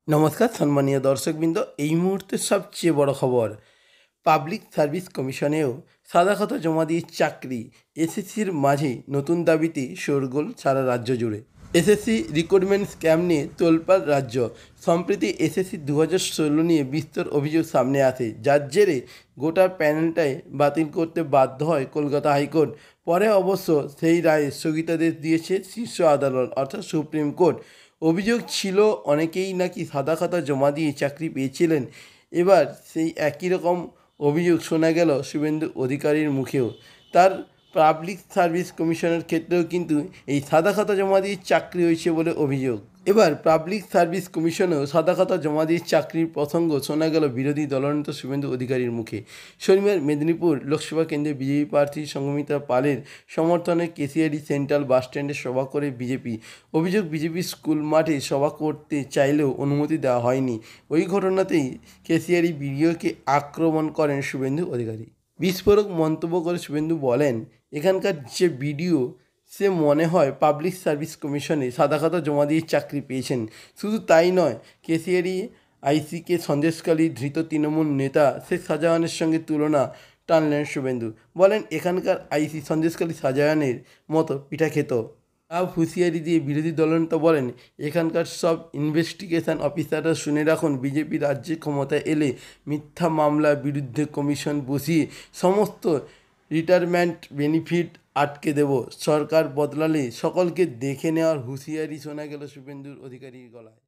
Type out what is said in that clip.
নমস্কার সম্মানীয় দর্শকবৃন্দ, এই মুহূর্তের সবচেয়ে বড় খবর, পাবলিক সার্ভিস কমিশনেও সাদা খাতা জমা দিয়ে চাকরি। এসএসসির মাঝে নতুন দাবিতে শোরগোল সারা রাজ্য জুড়ে। এসএসসি রিক্রুটমেন্ট স্ক্যাম নিয়ে তোলপাড় রাজ্য। সম্প্রতি এসএসসি 2016 নিয়ে বিস্তর অভিযোগ সামনে আসে, যার জেরে গোটা প্যানেলটাই বাতিল করতে বাধ্য হয় কলকাতা হাইকোর্ট। পরে অবশ্য সেই রায়ে স্থগিতাদেশ দিয়েছে শীর্ষ আদালত অর্থাৎ সুপ্রিম কোর্ট। অভিযোগ ছিল অনেকেই নাকি সাদা খাতা জমা দিয়ে চাকরি পেয়েছিলেন। এবার সেই একই রকম অভিযোগ শোনা গেল শুভেন্দু অধিকারীর মুখেও। তার পাবলিক সার্ভিস কমিশনের ক্ষেত্রেও কিন্তু এই সাদা খাতা জমা দিয়ে চাকরি হয়েছে বলে অভিযোগ। এবার পাবলিক সার্ভিস কমিশনেও সাদা খাতা জমা দিয়ে চাকরির প্রসঙ্গ শোনা গেল বিরোধী দলনেতা শুভেন্দু অধিকারীর মুখে। শনিবার মেদিনীপুর লোকসভা কেন্দ্রে বিজেপি প্রার্থী সংঘমিত্রা পালের সমর্থনে কেশিয়ারি সেন্ট্রাল বাসস্ট্যান্ডে সভা করে বিজেপি। অভিযোগ, বিজেপি স্কুল মাঠে সভা করতে চাইলেও অনুমতি দেওয়া হয়নি। ওই ঘটনাতেই কেশিয়ারি বিডিওকে আক্রমণ করেন শুভেন্দু অধিকারী। বিস্ফোরক মন্তব্য করে শুভেন্দু বলেন, এখানকার যে বিডিও সে মনে হয় পাবলিক সার্ভিস কমিশনে সাদা খাতা জমা দিয়ে চাকরি পেয়েছেন। শুধু তাই নয়, কেশিয়ারি আইসিকে সন্দেশখালী ধৃত তৃণমূল নেতা শেখ শাহজাহানের সঙ্গে তুলনা টানলেন শুভেন্দু। বলেন, এখানকার আইসি সন্দেশখালী শাহজাহানের মতো পিঠা খেত। হুঁশিয়ারি দিয়ে বিরোধী দলনেতা বলেন, এখানকার সব ইনভেস্টিগেশন অফিসাররা শুনে রাখুন, বিজেপি রাজ্যে ক্ষমতায় এলে মিথ্যা মামলার বিরুদ্ধে কমিশন বসিয়ে সমস্ত রিটায়ারমেন্ট বেনিফিট আটকে দেব। সরকার বদলালে সকলকে দেখে নেওয়ার হুঁশিয়ারি শোনা গেল শুভেন্দুর অধিকারীর গলায়।